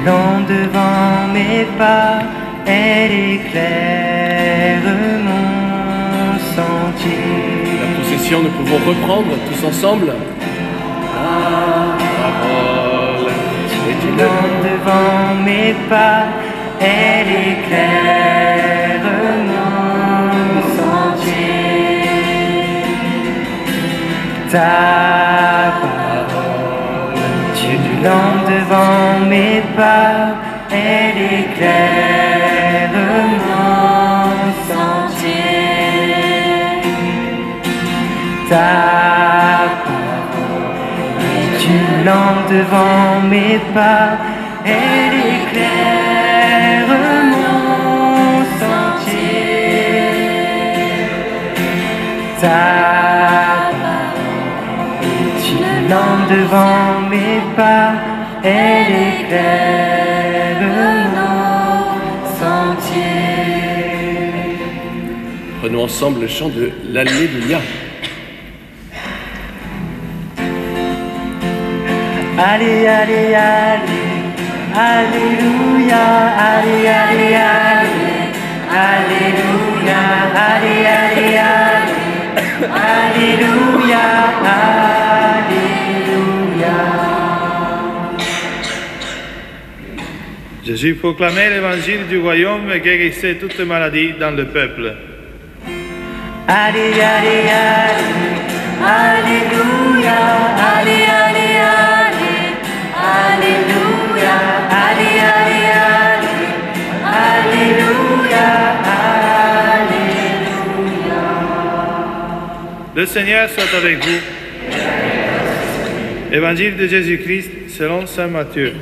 lampe devant mes pas, elle éclaire mon sentier. La procession, nous pouvons reprendre tous ensemble. La parole est une Lampe devant mes pas, elle éclaire mon sentier. Ta parole, Dieu de lampe devant mes pas, elle éclaire mon sentier. Ta parole est une lampe devant mes pas, elle éclaire mon sentier. Ta parole est une lampe devant mes pas, elle éclaire mon sentier. Prenons ensemble le chant de l'Alléluia. Allez, allez, allez, alléluia, allez, allez, allez, alléluia, allez, allez, allez, alléluia, alléluia. Jésus proclamait l'évangile du royaume et guérissait toute maladie dans le peuple. Allez, allez, allez, alléluia, allez, allez, allez, alléluia, allez, allez, allez, alléluia, alléluia. Le Seigneur soit avec vous. Évangile de Jésus-Christ selon saint Matthieu.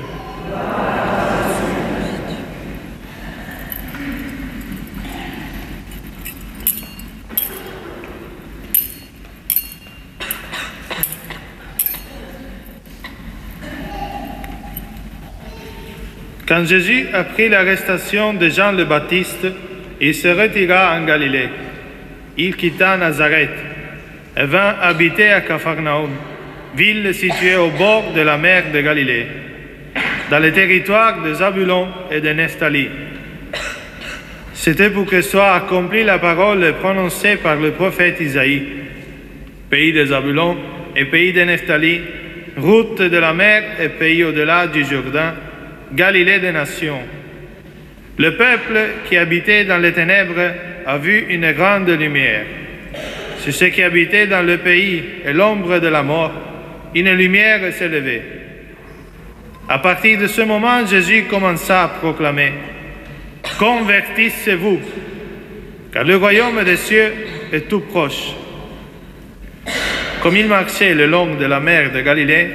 Quand Jésus apprit l'arrestation de Jean le Baptiste, il se retira en Galilée. Il quitta Nazareth et vint habiter à Capharnaüm, ville située au bord de la mer de Galilée, dans le territoire de Zabulon et de Nephtali. C'était pour que soit accomplie la parole prononcée par le prophète Isaïe. Pays de Zabulon et pays de Nephtali, route de la mer et pays au-delà du Jourdain, Galilée des nations. Le peuple qui habitait dans les ténèbres a vu une grande lumière. Sur ceux qui habitaient dans le pays et l'ombre de la mort, une lumière s'est levée. À partir de ce moment, Jésus commença à proclamer « Convertissez-vous, car le royaume des cieux est tout proche. » Comme il marchait le long de la mer de Galilée,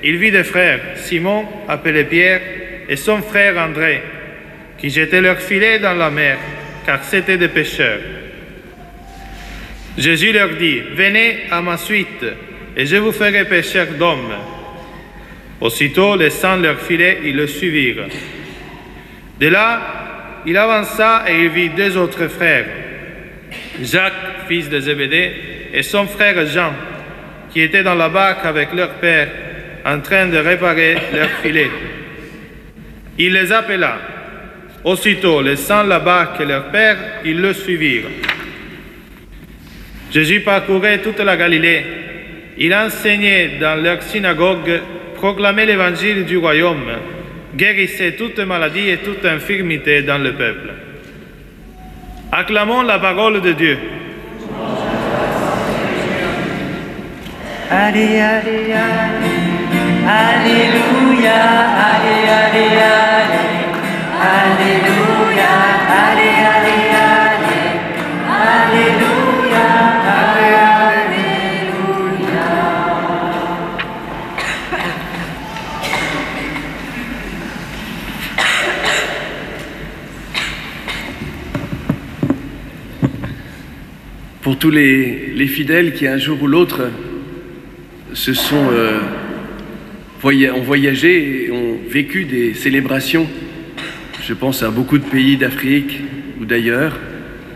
il vit des frères, Simon, appelé Pierre, et son frère André, qui jetaient leurs filets dans la mer, car c'étaient des pêcheurs. Jésus leur dit, « Venez à ma suite, et je vous ferai pêcheurs d'hommes. » Aussitôt, laissant leurs filets, ils le suivirent. De là, il avança et il vit deux autres frères, Jacques, fils de Zébédée, et son frère Jean, qui étaient dans la barque avec leur père, en train de réparer leurs filets. Il les appela. Aussitôt, laissant la barque et leur père, ils le suivirent. Jésus parcourait toute la Galilée. Il enseignait dans leur synagogue, proclamait l'évangile du royaume, guérissait toute maladie et toute infirmité dans le peuple. Acclamons la parole de Dieu. Allez, allez, allez, alléluia, allez, allez, allez, alléluia, allez, allez, allez, alléluia, alléluia. Pour tous les fidèles qui un jour ou l'autre ont voyagé et ont vécu des célébrations. Je pense à beaucoup de pays d'Afrique ou d'ailleurs,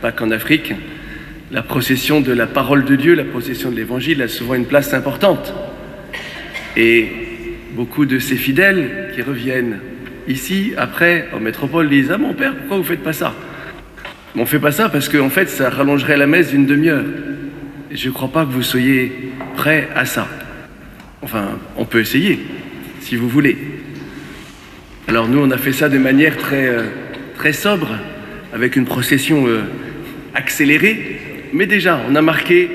pas qu'en Afrique. La procession de la parole de Dieu, la procession de l'Évangile a souvent une place importante. Et beaucoup de ces fidèles qui reviennent ici, après, en métropole, disent « Ah mon père, pourquoi vous ne faites pas ça ?» On ne fait pas ça parce qu'en fait, ça rallongerait la messe d'une demi-heure. Je ne crois pas que vous soyez prêts à ça. Enfin, on peut essayer, si vous voulez. Alors nous, on a fait ça de manière très sobre, avec une procession accélérée, mais déjà, on a marqué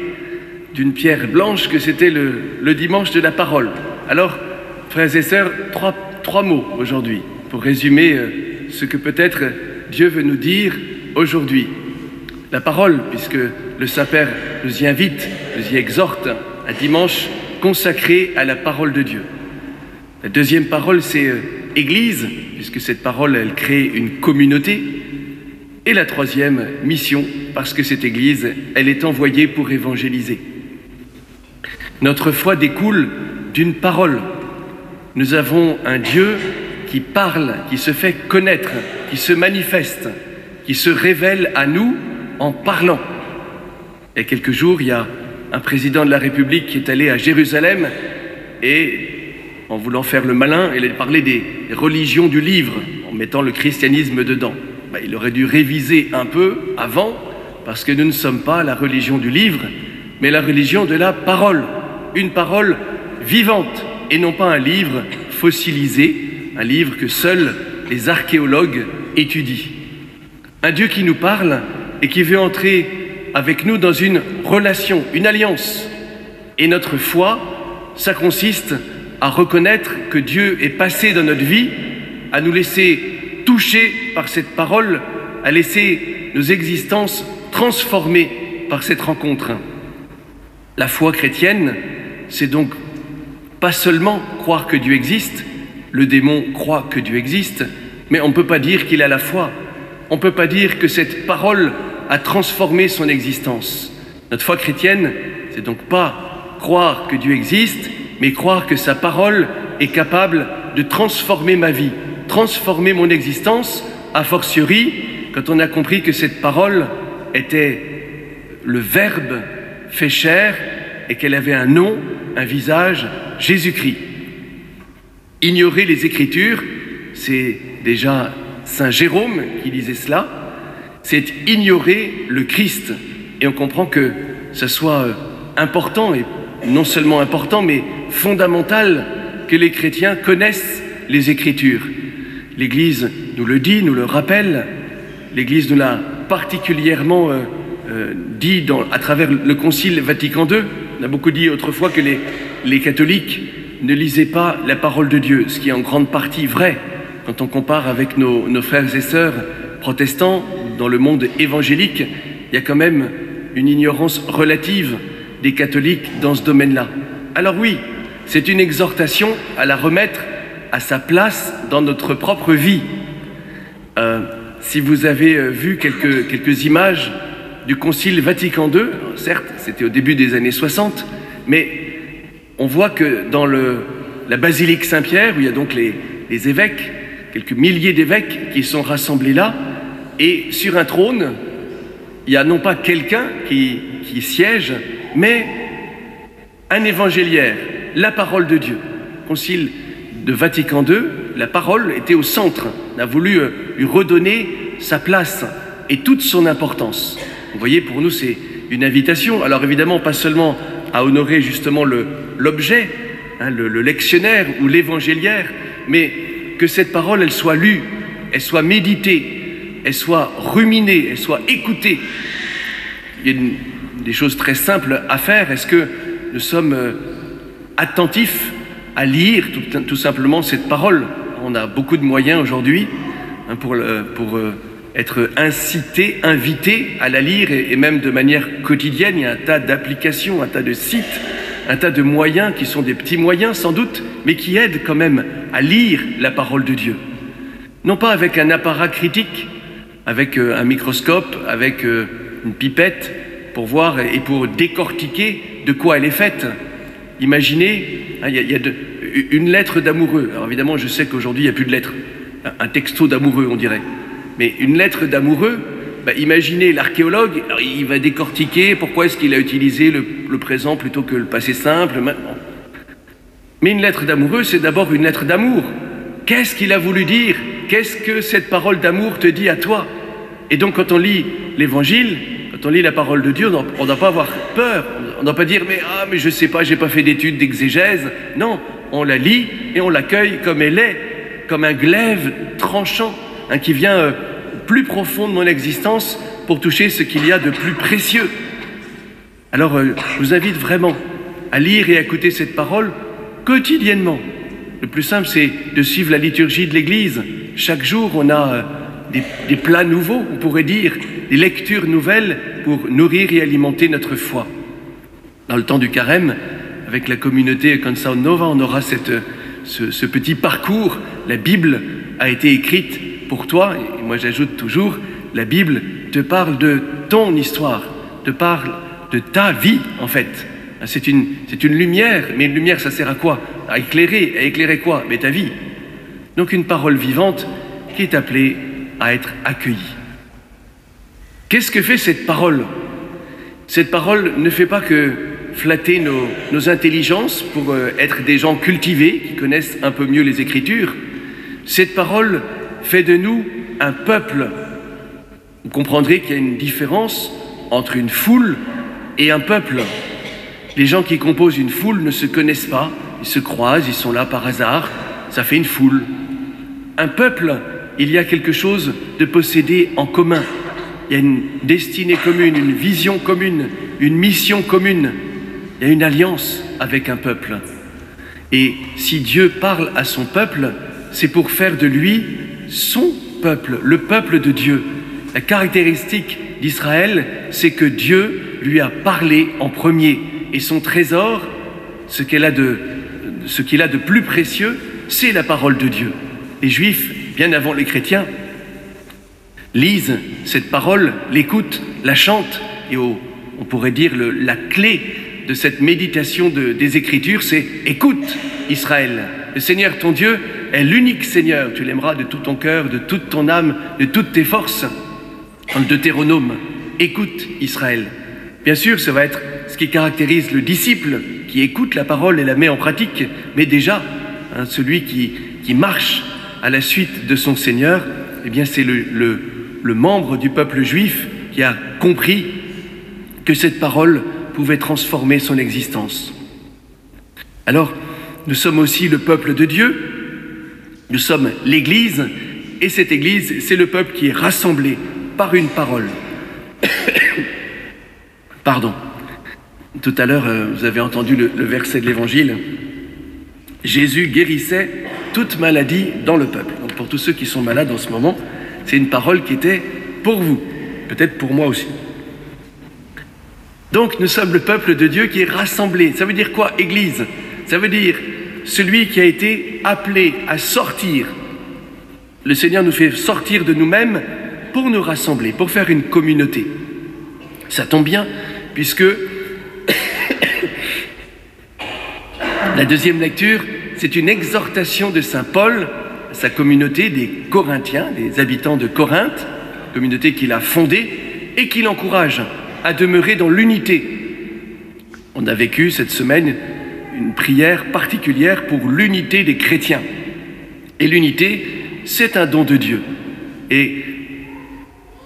d'une pierre blanche que c'était le dimanche de la parole. Alors, frères et sœurs, trois mots aujourd'hui pour résumer ce que peut-être Dieu veut nous dire aujourd'hui. La parole, puisque le Saint-Père nous y invite, nous y exhorte, un dimanche consacré à la parole de Dieu. La deuxième parole, c'est Église, puisque cette parole, elle crée une communauté. Et la troisième, mission, parce que cette Église, elle est envoyée pour évangéliser. Notre foi découle d'une parole. Nous avons un Dieu qui parle, qui se fait connaître, qui se manifeste, qui se révèle à nous en parlant. Il y a quelques jours, il y a un président de la République qui est allé à Jérusalem et, en voulant faire le malin, il a parlé des religions du livre, en mettant le christianisme dedans. Il aurait dû réviser un peu avant, parce que nous ne sommes pas la religion du livre, mais la religion de la parole. Une parole vivante, et non pas un livre fossilisé, un livre que seuls les archéologues étudient. Un Dieu qui nous parle et qui veut entrer avec nous dans une relation, une alliance. Et notre foi, ça consiste à reconnaître que Dieu est passé dans notre vie, à nous laisser toucher par cette parole, à laisser nos existences transformées par cette rencontre. La foi chrétienne, c'est donc pas seulement croire que Dieu existe, le démon croit que Dieu existe, mais on ne peut pas dire qu'il a la foi. On ne peut pas dire que cette parole a transformé son existence. Notre foi chrétienne, c'est donc pas croire que Dieu existe, mais croire que sa parole est capable de transformer ma vie, transformer mon existence, a fortiori, quand on a compris que cette parole était le Verbe fait chair et qu'elle avait un nom, un visage, Jésus-Christ. Ignorer les Écritures, c'est déjà Saint Jérôme qui disait cela, c'est ignorer le Christ. Et on comprend que ce soit important, et non seulement important, mais fondamental que les chrétiens connaissent les Écritures. L'Église nous le dit, nous le rappelle, l'Église nous l'a particulièrement dit à travers le Concile Vatican II. On a beaucoup dit autrefois que les catholiques ne lisaient pas la parole de Dieu, ce qui est en grande partie vrai quand on compare avec nos frères et sœurs protestants dans le monde évangélique. Il y a quand même une ignorance relative des catholiques dans ce domaine-là. Alors oui, c'est une exhortation à la remettre à sa place dans notre propre vie. Si vous avez vu quelques images du Concile Vatican II, certes, c'était au début des années 60, mais on voit que dans la basilique Saint-Pierre, où il y a donc les évêques, quelques milliers d'évêques qui sont rassemblés là, et sur un trône, il y a non pas quelqu'un qui siège, mais un évangéliaire, la parole de Dieu. Concile de Vatican II, la parole était au centre. On a voulu lui redonner sa place et toute son importance. Vous voyez, pour nous, c'est une invitation. Alors évidemment, pas seulement à honorer justement l'objet, hein, le lectionnaire ou l'évangéliaire, mais que cette parole, elle soit lue, elle soit méditée, elle soit ruminée, elle soit écoutée. Il y a des choses très simples à faire. Est-ce que nous sommes attentifs à lire tout simplement cette parole? On a beaucoup de moyens aujourd'hui hein, pour être incité, invité à la lire et même de manière quotidienne. Il y a un tas d'applications, un tas de sites, un tas de moyens qui sont des petits moyens sans doute, mais qui aident quand même à lire la parole de Dieu. Non pas avec un apparat critique, avec un microscope, avec une pipette pour voir et pour décortiquer de quoi elle est faite. Imaginez, il y a une lettre d'amoureux. Alors évidemment, je sais qu'aujourd'hui, il n'y a plus de lettres. Un texto d'amoureux, on dirait. Mais une lettre d'amoureux, imaginez l'archéologue, il va décortiquer pourquoi est-ce qu'il a utilisé le présent plutôt que le passé simple. Mais une lettre d'amoureux, c'est d'abord une lettre d'amour. Qu'est-ce qu'il a voulu dire? Qu'est-ce que cette parole d'amour te dit à toi? Et donc quand on lit l'Évangile, quand on lit la parole de Dieu, on ne doit pas avoir peur. On ne doit pas dire mais je sais pas, j'ai pas fait d'études d'exégèse. Non, on la lit et on l'accueille comme elle est, comme un glaive tranchant, qui vient plus profond de mon existence pour toucher ce qu'il y a de plus précieux. Alors je vous invite vraiment à lire et à écouter cette parole quotidiennement. Le plus simple, c'est de suivre la liturgie de l'Église. Chaque jour, on a des plats nouveaux, on pourrait dire, des lectures nouvelles pour nourrir et alimenter notre foi. Dans le temps du carême, avec la communauté Canção Nova, on aura ce petit parcours. La Bible a été écrite pour toi, et moi j'ajoute toujours, la Bible te parle de ton histoire, te parle de ta vie en fait. C'est une lumière, mais une lumière ça sert à quoi? À éclairer quoi? Mais ta vie. Donc une parole vivante qui est appelée à être accueillie. Qu'est-ce que fait cette parole? Cette parole ne fait pas que flatter nos intelligences pour être des gens cultivés qui connaissent un peu mieux les Écritures. Cette parole fait de nous un peuple. Vous comprendrez qu'il y a une différence entre une foule et un peuple. Les gens qui composent une foule ne se connaissent pas, ils se croisent, ils sont là par hasard, ça fait une foule. Un peuple, il y a quelque chose de possédé en commun. Il y a une destinée commune, une vision commune, une mission commune. Il y a une alliance avec un peuple. Et si Dieu parle à son peuple, c'est pour faire de lui son peuple, le peuple de Dieu. La caractéristique d'Israël, c'est que Dieu lui a parlé en premier. Et son trésor, ce qu'il a de plus précieux, c'est la parole de Dieu. Les Juifs, bien avant les chrétiens, lisent cette parole, l'écoutent, la chantent. Et on pourrait dire la clé de cette méditation des Écritures, c'est « Écoute, Israël, le Seigneur ton Dieu est l'unique Seigneur. Tu l'aimeras de tout ton cœur, de toute ton âme, de toutes tes forces. » Dans le Deutéronome, « Écoute, Israël. » Bien sûr, ça va être ce qui caractérise le disciple qui écoute la parole et la met en pratique, mais déjà, celui qui marche à la suite de son Seigneur, eh bien c'est le membre du peuple juif qui a compris que cette parole pouvait transformer son existence. Alors, nous sommes aussi le peuple de Dieu, nous sommes l'Église, et cette Église, c'est le peuple qui est rassemblé par une parole. Pardon. Tout à l'heure, vous avez entendu le verset de l'Évangile. Jésus guérissait toute maladie dans le peuple. Donc pour tous ceux qui sont malades en ce moment, c'est une parole qui était pour vous, peut-être pour moi aussi. Donc nous sommes le peuple de Dieu qui est rassemblé. Ça veut dire quoi, Église? Ça veut dire celui qui a été appelé à sortir. Le Seigneur nous fait sortir de nous-mêmes pour nous rassembler, pour faire une communauté. Ça tombe bien, puisque la deuxième lecture, c'est une exhortation de saint Paul à sa communauté des Corinthiens, des habitants de Corinthe, communauté qu'il a fondée et qui l'encourage à demeurer dans l'unité. On a vécu cette semaine une prière particulière pour l'unité des chrétiens. Et l'unité, c'est un don de Dieu. Et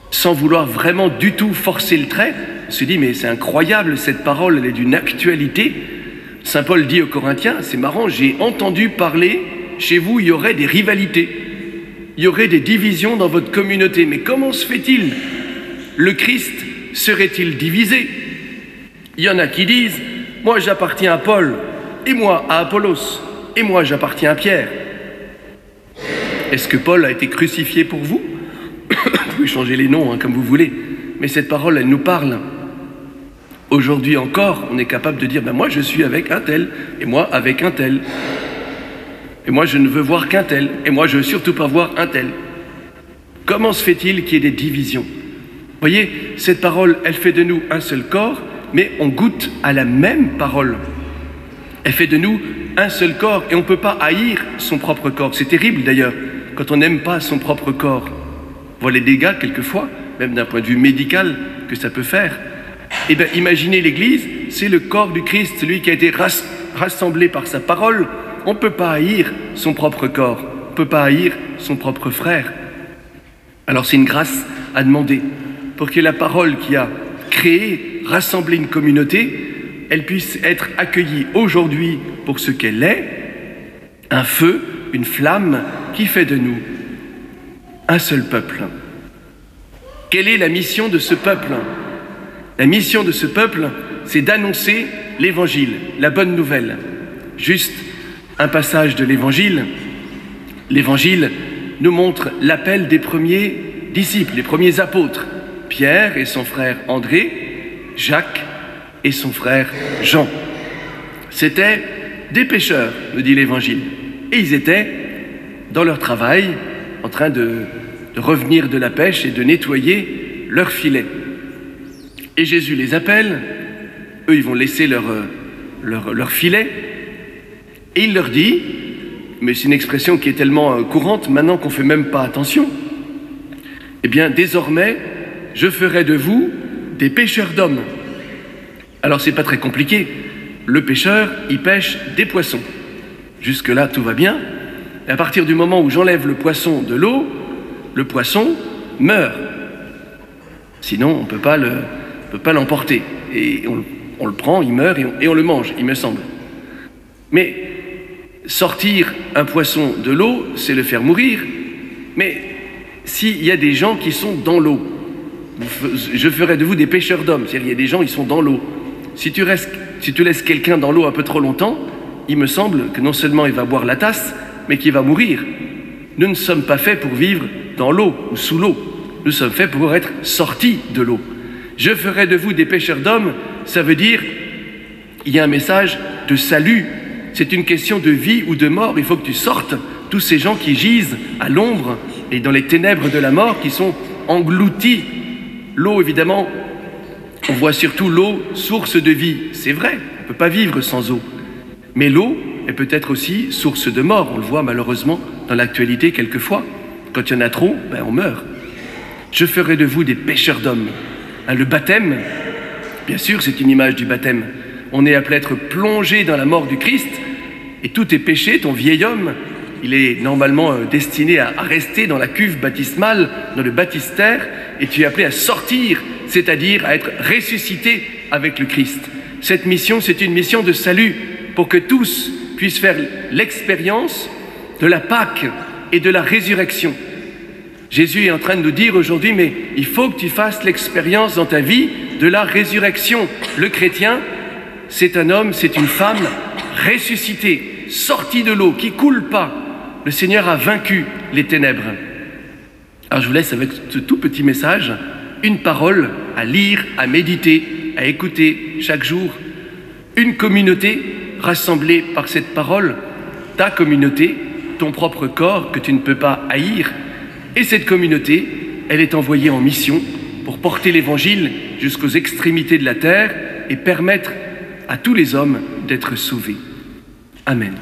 sans vouloir vraiment du tout forcer le trait, on se dit mais c'est incroyable, cette parole, elle est d'une actualité. Saint Paul dit aux Corinthiens, c'est marrant, j'ai entendu parler, chez vous il y aurait des rivalités, il y aurait des divisions dans votre communauté. Mais comment se fait-il? Le Christ serait-il divisé? Il y en a qui disent, moi j'appartiens à Paul, et moi à Apollos, et moi j'appartiens à Pierre. Est-ce que Paul a été crucifié pour vous? Vous pouvez changer les noms comme vous voulez, mais cette parole, elle nous parle. Aujourd'hui encore, on est capable de dire, moi je suis avec un tel, et moi avec un tel. Et moi je ne veux voir qu'un tel, et moi je ne veux surtout pas voir un tel. Comment se fait-il qu'il y ait des divisions? Vous voyez, cette parole, elle fait de nous un seul corps, mais on goûte à la même parole. Elle fait de nous un seul corps, et on ne peut pas haïr son propre corps. C'est terrible d'ailleurs, quand on n'aime pas son propre corps. On voit les dégâts quelquefois, même d'un point de vue médical, que ça peut faire. Eh bien, imaginez l'Église, c'est le corps du Christ, celui qui a été rassemblé par sa parole. On ne peut pas haïr son propre corps, on ne peut pas haïr son propre frère. Alors c'est une grâce à demander pour que la parole qui a créé, rassemblé une communauté, elle puisse être accueillie aujourd'hui pour ce qu'elle est, un feu, une flamme qui fait de nous un seul peuple. Quelle est la mission de ce peuple? La mission de ce peuple, c'est d'annoncer l'Évangile, la bonne nouvelle. Juste un passage de l'Évangile. L'Évangile nous montre l'appel des premiers disciples, les premiers apôtres, Pierre et son frère André, Jacques et son frère Jean. C'étaient des pêcheurs, nous dit l'Évangile, et ils étaient dans leur travail, en train de revenir de la pêche et de nettoyer leur filet. Et Jésus les appelle, eux ils vont laisser leur filet, et il leur dit, mais c'est une expression qui est tellement courante maintenant qu'on ne fait même pas attention, eh bien désormais, je ferai de vous des pêcheurs d'hommes. Alors c'est pas très compliqué, le pêcheur, il pêche des poissons. Jusque-là, tout va bien. Et à partir du moment où j'enlève le poisson de l'eau, le poisson meurt. Sinon, on ne peut pas l'emporter. Et on le prend, il meurt et on le mange, il me semble. Mais sortir un poisson de l'eau, c'est le faire mourir. Mais s'il y a des gens qui sont dans l'eau, je ferai de vous des pêcheurs d'hommes. C'est-à-dire, il y a des gens, ils sont dans l'eau. Si tu laisses quelqu'un dans l'eau un peu trop longtemps, il me semble que non seulement il va boire la tasse, mais qu'il va mourir. Nous ne sommes pas faits pour vivre dans l'eau ou sous l'eau. Nous sommes faits pour être sortis de l'eau. Je ferai de vous des pêcheurs d'hommes, ça veut dire, il y a un message de salut. C'est une question de vie ou de mort. Il faut que tu sortes tous ces gens qui gisent à l'ombre et dans les ténèbres de la mort, qui sont engloutis. L'eau, évidemment, on voit surtout l'eau, source de vie. C'est vrai, on ne peut pas vivre sans eau. Mais l'eau est peut-être aussi source de mort. On le voit malheureusement dans l'actualité quelquefois. Quand il y en a trop, on meurt. Je ferai de vous des pêcheurs d'hommes. Le baptême, bien sûr, c'est une image du baptême. On est appelé à être plongé dans la mort du Christ, et tout tes péchés, ton vieil homme, il est normalement destiné à rester dans la cuve baptismale, dans le baptistère, et tu es appelé à sortir, c'est-à-dire à être ressuscité avec le Christ. Cette mission, c'est une mission de salut, pour que tous puissent faire l'expérience de la Pâque et de la résurrection. Jésus est en train de nous dire aujourd'hui, mais il faut que tu fasses l'expérience dans ta vie de la résurrection. Le chrétien, c'est un homme, c'est une femme ressuscitée, sortie de l'eau, qui coule pas. Le Seigneur a vaincu les ténèbres. Alors je vous laisse avec ce tout petit message, une parole à lire, à méditer, à écouter chaque jour. Une communauté rassemblée par cette parole, ta communauté, ton propre corps que tu ne peux pas haïr. Et cette communauté, elle est envoyée en mission pour porter l'Évangile jusqu'aux extrémités de la terre et permettre à tous les hommes d'être sauvés. Amen.